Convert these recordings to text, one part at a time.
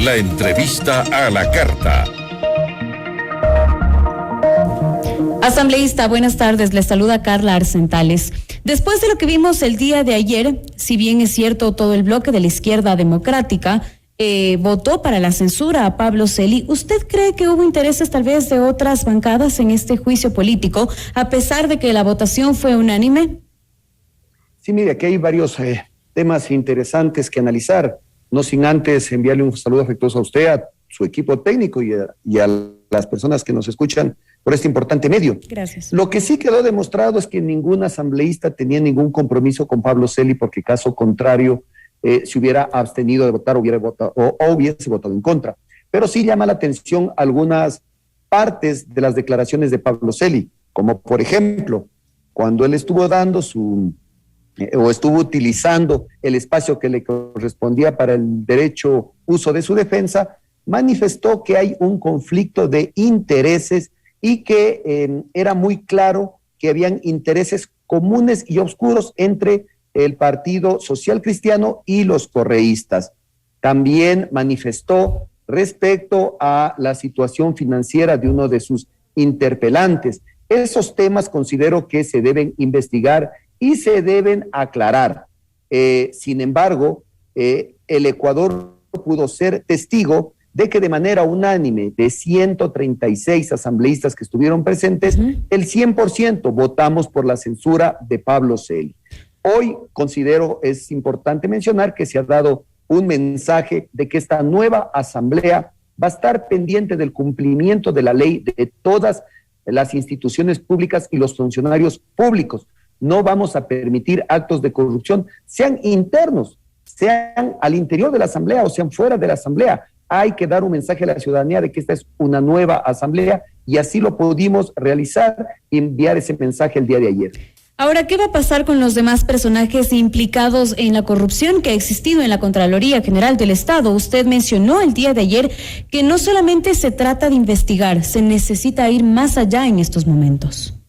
La entrevista a la carta. Asambleísta, buenas tardes. Les saluda Carla Arcentales. Después de lo que vimos el día de ayer, si bien es cierto todo el bloque de la izquierda democrática votó para la censura a Pablo Celi, ¿usted cree que hubo intereses tal vez de otras bancadas en este juicio político, a pesar de que la votación fue unánime? Sí, mire, aquí hay varios temas interesantes que analizar, no sin antes enviarle un saludo afectuoso a usted, a su equipo técnico y a las personas que nos escuchan por este importante medio. Gracias. Lo que sí quedó demostrado es que ningún asambleísta tenía ningún compromiso con Pablo Celi, porque caso contrario, se hubiera abstenido de votar, hubiese votado en contra. Pero sí llama la atención algunas partes de las declaraciones de Pablo Celi, como por ejemplo, cuando él estuvo dando estuvo utilizando el espacio que le correspondía para el derecho uso de su defensa, manifestó que hay un conflicto de intereses y que era muy claro que habían intereses comunes y oscuros entre el Partido Social Cristiano y los correístas. También manifestó respecto a la situación financiera de uno de sus interpelantes. Esos temas considero que se deben investigar y se deben aclarar. Sin embargo, el Ecuador pudo ser testigo de que de manera unánime, de 136 asambleístas que estuvieron presentes, el 100% votamos por la censura de Pablo Celi. Hoy considero es importante mencionar que se ha dado un mensaje de que esta nueva asamblea va a estar pendiente del cumplimiento de la ley de todas las instituciones públicas y los funcionarios públicos. No vamos a permitir actos de corrupción, sean internos, sean al interior de la asamblea o sean fuera de la asamblea. Hay que dar un mensaje a la ciudadanía de que esta es una nueva asamblea y así lo pudimos realizar y enviar ese mensaje el día de ayer. Ahora, ¿qué va a pasar con los demás personajes implicados en la corrupción que ha existido en la Contraloría General del Estado? Usted mencionó el día de ayer que no solamente se trata de investigar, se necesita ir más allá en estos momentos.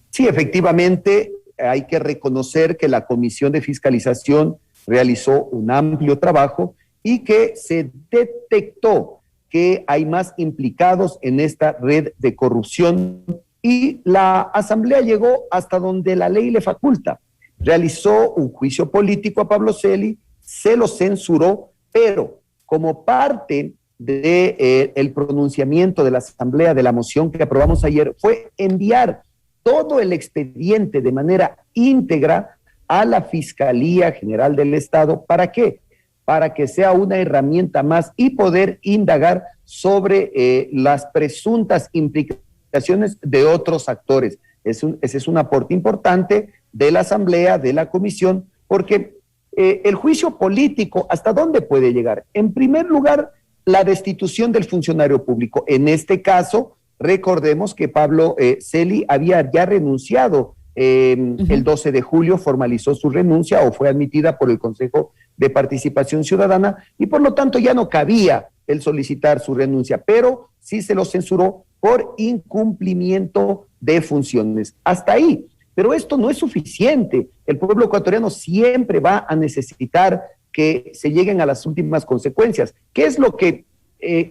Sí, efectivamente, hay que reconocer que la Comisión de Fiscalización realizó un amplio trabajo y que se detectó que hay más implicados en esta red de corrupción y la Asamblea llegó hasta donde la ley le faculta. Realizó un juicio político a Pablo Celi, se lo censuró, pero como parte del pronunciamiento de la Asamblea de la moción que aprobamos ayer fue enviar todo el expediente de manera íntegra a la Fiscalía General del Estado. ¿Para qué? Para que sea una herramienta más y poder indagar sobre las presuntas implicaciones de otros actores. Ese es un aporte importante de la Asamblea, de la Comisión, porque el juicio político, ¿hasta dónde puede llegar? En primer lugar, la destitución del funcionario público. En este caso, recordemos que Pablo Celi había ya renunciado el 12 de julio, formalizó su renuncia o fue admitida por el Consejo de Participación Ciudadana y por lo tanto ya no cabía el solicitar su renuncia, pero sí se lo censuró por incumplimiento de funciones. Hasta ahí. Pero esto no es suficiente. El pueblo ecuatoriano siempre va a necesitar que se lleguen a las últimas consecuencias. ¿Qué es lo que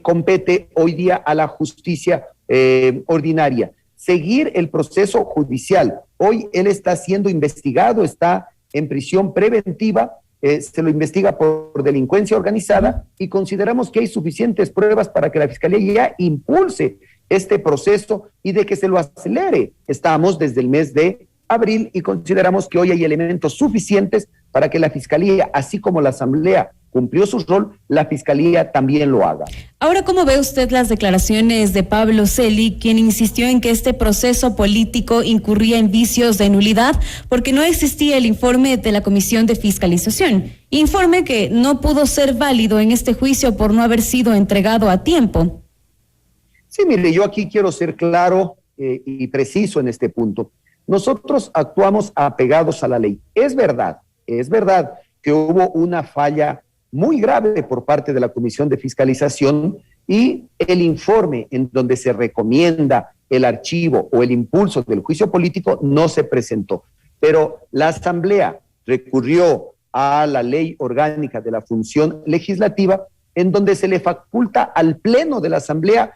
compete hoy día a la justicia ordinaria? Seguir el proceso judicial. Hoy él está siendo investigado, está en prisión preventiva, se lo investiga por delincuencia organizada y consideramos que hay suficientes pruebas para que la Fiscalía ya impulse este proceso y de que se lo acelere. Estamos desde el mes de abril y consideramos que hoy hay elementos suficientes para que la Fiscalía, así como la Asamblea cumplió su rol, la Fiscalía también lo haga. Ahora, ¿cómo ve usted las declaraciones de Pablo Celi, quien insistió en que este proceso político incurría en vicios de nulidad porque no existía el informe de la Comisión de Fiscalización? Informe que no pudo ser válido en este juicio por no haber sido entregado a tiempo. Sí, mire, yo aquí quiero ser claro y preciso en este punto. Nosotros actuamos apegados a la ley. Es verdad que hubo una falla muy grave por parte de la Comisión de Fiscalización y el informe en donde se recomienda el archivo o el impulso del juicio político no se presentó. Pero la Asamblea recurrió a la ley orgánica de la función legislativa en donde se le faculta al Pleno de la Asamblea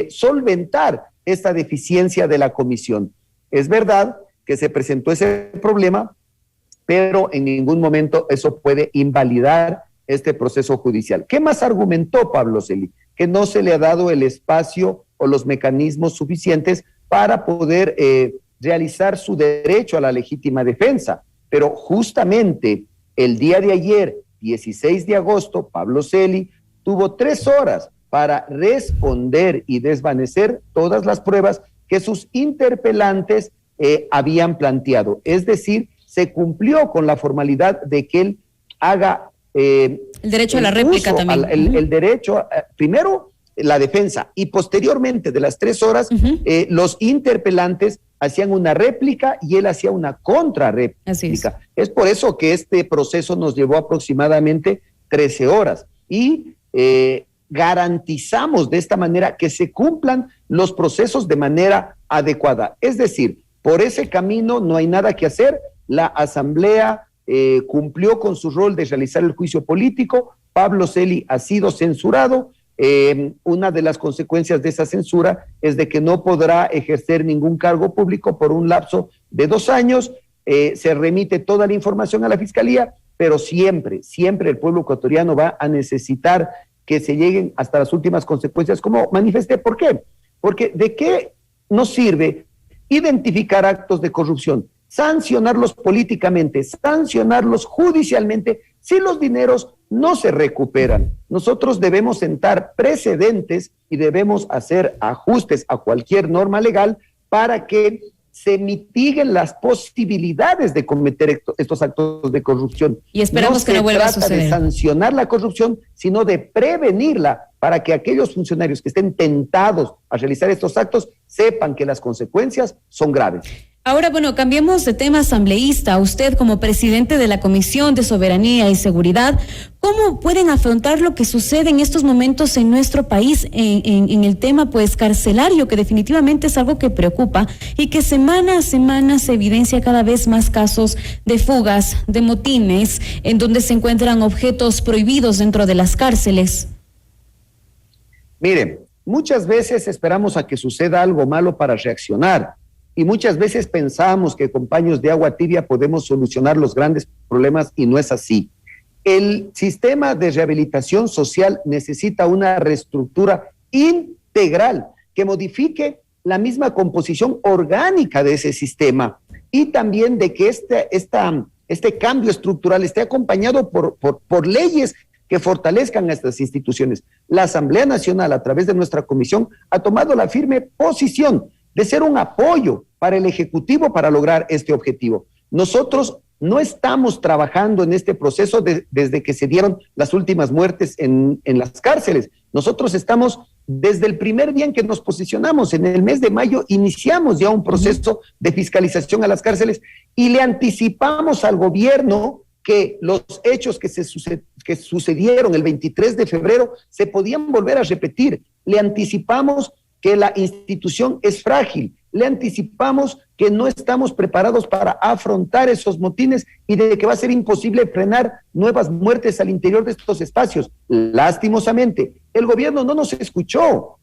solventar esta deficiencia de la comisión. Es verdad que se presentó ese problema, pero en ningún momento eso puede invalidar este proceso judicial. ¿Qué más argumentó Pablo Celi? Que no se le ha dado el espacio o los mecanismos suficientes para poder realizar su derecho a la legítima defensa. Pero justamente el día de ayer, 16 de agosto, Pablo Celi tuvo 3 horas para responder y desvanecer todas las pruebas que sus interpelantes habían planteado. Es decir, se cumplió con la formalidad de que él haga el derecho a la réplica también. El derecho, primero la defensa, y posteriormente de las 3 horas, los interpelantes hacían una réplica y él hacía una contrarréplica. Es por eso que este proceso nos llevó aproximadamente 13 horas y garantizamos de esta manera que se cumplan los procesos de manera adecuada. Es decir, por ese camino no hay nada que hacer. La Asamblea cumplió con su rol de realizar el juicio político. Pablo Celi ha sido censurado. Una de las consecuencias de esa censura es de que no podrá ejercer ningún cargo público por un lapso de 2 años. Se remite toda la información a la Fiscalía, pero siempre el pueblo ecuatoriano va a necesitar que se lleguen hasta las últimas consecuencias, como manifesté. ¿Por qué? Porque ¿de qué nos sirve identificar actos de corrupción, sancionarlos políticamente, sancionarlos judicialmente, si los dineros no se recuperan? Nosotros debemos sentar precedentes y debemos hacer ajustes a cualquier norma legal para que se mitiguen las posibilidades de cometer estos actos de corrupción. Y esperamos que no vuelva a suceder. No se trata de sancionar la corrupción, sino de prevenirla para que aquellos funcionarios que estén tentados a realizar estos actos sepan que las consecuencias son graves. Ahora, bueno, cambiemos de tema asambleísta. Usted, como presidente de la Comisión de Soberanía y Seguridad, ¿cómo pueden afrontar lo que sucede en estos momentos en nuestro país en el tema, pues, carcelario, que definitivamente es algo que preocupa y que semana a semana se evidencia cada vez más casos de fugas, de motines, en donde se encuentran objetos prohibidos dentro de las cárceles? Miren, muchas veces esperamos a que suceda algo malo para reaccionar. Y muchas veces pensamos que con paños de agua tibia podemos solucionar los grandes problemas y no es así. El sistema de rehabilitación social necesita una reestructura integral que modifique la misma composición orgánica de ese sistema y también de que este cambio estructural esté acompañado por leyes que fortalezcan a estas instituciones. La Asamblea Nacional, a través de nuestra comisión, ha tomado la firme posición de ser un apoyo para el Ejecutivo para lograr este objetivo. Nosotros no estamos trabajando en este proceso desde que se dieron las últimas muertes en las cárceles. Nosotros estamos desde el primer día en que nos posicionamos. En el mes de mayo iniciamos ya un proceso de fiscalización a las cárceles y le anticipamos al gobierno que los hechos que sucedieron el 23 de febrero se podían volver a repetir. Le anticipamos que la institución es frágil, le anticipamos que no estamos preparados para afrontar esos motines y de que va a ser imposible frenar nuevas muertes al interior de estos espacios. Lastimosamente, el gobierno no nos escuchó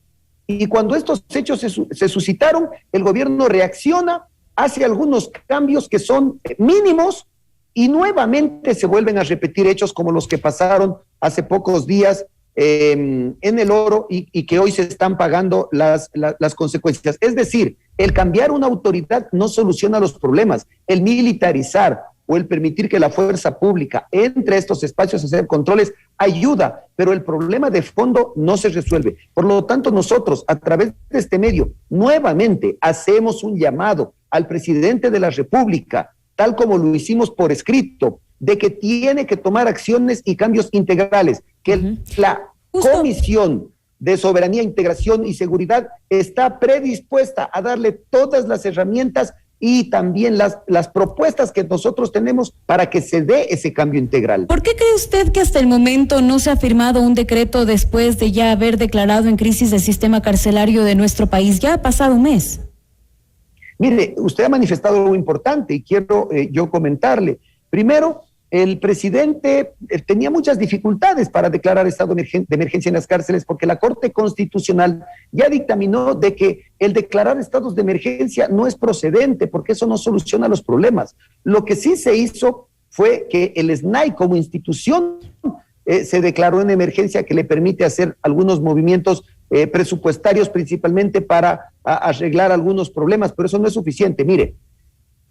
y cuando estos hechos se suscitaron, el gobierno reacciona, hace algunos cambios que son mínimos y nuevamente se vuelven a repetir hechos como los que pasaron hace pocos días en el Oro y que hoy se están pagando las consecuencias. Es decir, el cambiar una autoridad no soluciona los problemas. El militarizar o el permitir que la fuerza pública entre a estos espacios a hacer controles ayuda, pero el problema de fondo no se resuelve. Por lo tanto, nosotros, a través de este medio, nuevamente hacemos un llamado al presidente de la República, tal como lo hicimos por escrito, de que tiene que tomar acciones y cambios integrales, que la Comisión de Soberanía, Integración y Seguridad está predispuesta a darle todas las herramientas y también las propuestas que nosotros tenemos para que se dé ese cambio integral. ¿Por qué cree usted que hasta el momento no se ha firmado un decreto después de ya haber declarado en crisis el sistema carcelario de nuestro país? Ya ha pasado un mes. Mire, usted ha manifestado algo importante y quiero yo comentarle. Primero, el presidente tenía muchas dificultades para declarar estado de emergencia en las cárceles porque la Corte Constitucional ya dictaminó de que el declarar estados de emergencia no es procedente porque eso no soluciona los problemas. Lo que sí se hizo fue que el SNAI como institución se declaró en emergencia, que le permite hacer algunos movimientos presupuestarios principalmente para arreglar algunos problemas, pero eso no es suficiente. Mire,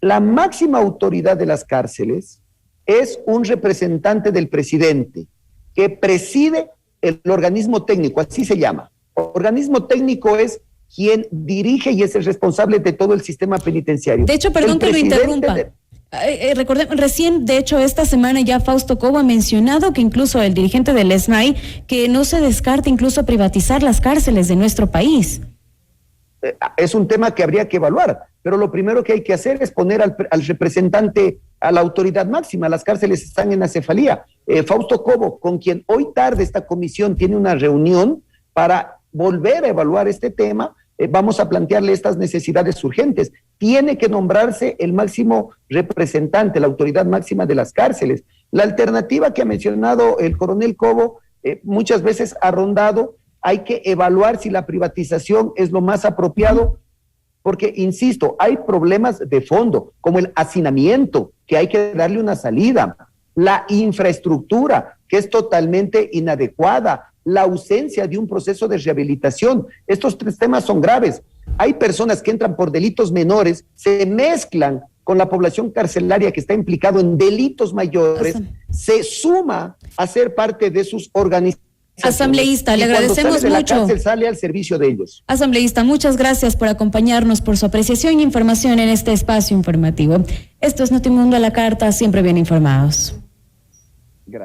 la máxima autoridad de las cárceles es un representante del presidente que preside el organismo técnico, así se llama. Organismo técnico es quien dirige y es el responsable de todo el sistema penitenciario. De hecho, perdón que lo interrumpa. Recién, de hecho, esta semana ya Fausto Cobo ha mencionado que incluso el dirigente del SNAI, que no se descarta incluso privatizar las cárceles de nuestro país. Es un tema que habría que evaluar, pero lo primero que hay que hacer es poner al representante, a la autoridad máxima. Las cárceles están en acefalía. Fausto Cobo, con quien hoy tarde esta comisión tiene una reunión para volver a evaluar este tema, vamos a plantearle estas necesidades urgentes. Tiene que nombrarse el máximo representante, la autoridad máxima de las cárceles. La alternativa que ha mencionado el coronel Cobo muchas veces ha rondado. Hay que evaluar si la privatización es lo más apropiado, porque, insisto, hay problemas de fondo, como el hacinamiento, que hay que darle una salida, la infraestructura, que es totalmente inadecuada, la ausencia de un proceso de rehabilitación. Estos tres temas son graves. Hay personas que entran por delitos menores, se mezclan con la población carcelaria que está implicado en delitos mayores, se suma a ser parte de sus organizaciones. Asambleísta, le agradecemos mucho. La cárcel sale al servicio de ellos. Asambleísta, muchas gracias por acompañarnos, por su apreciación e información en este espacio informativo. Esto es Notimundo a la Carta, siempre bien informados.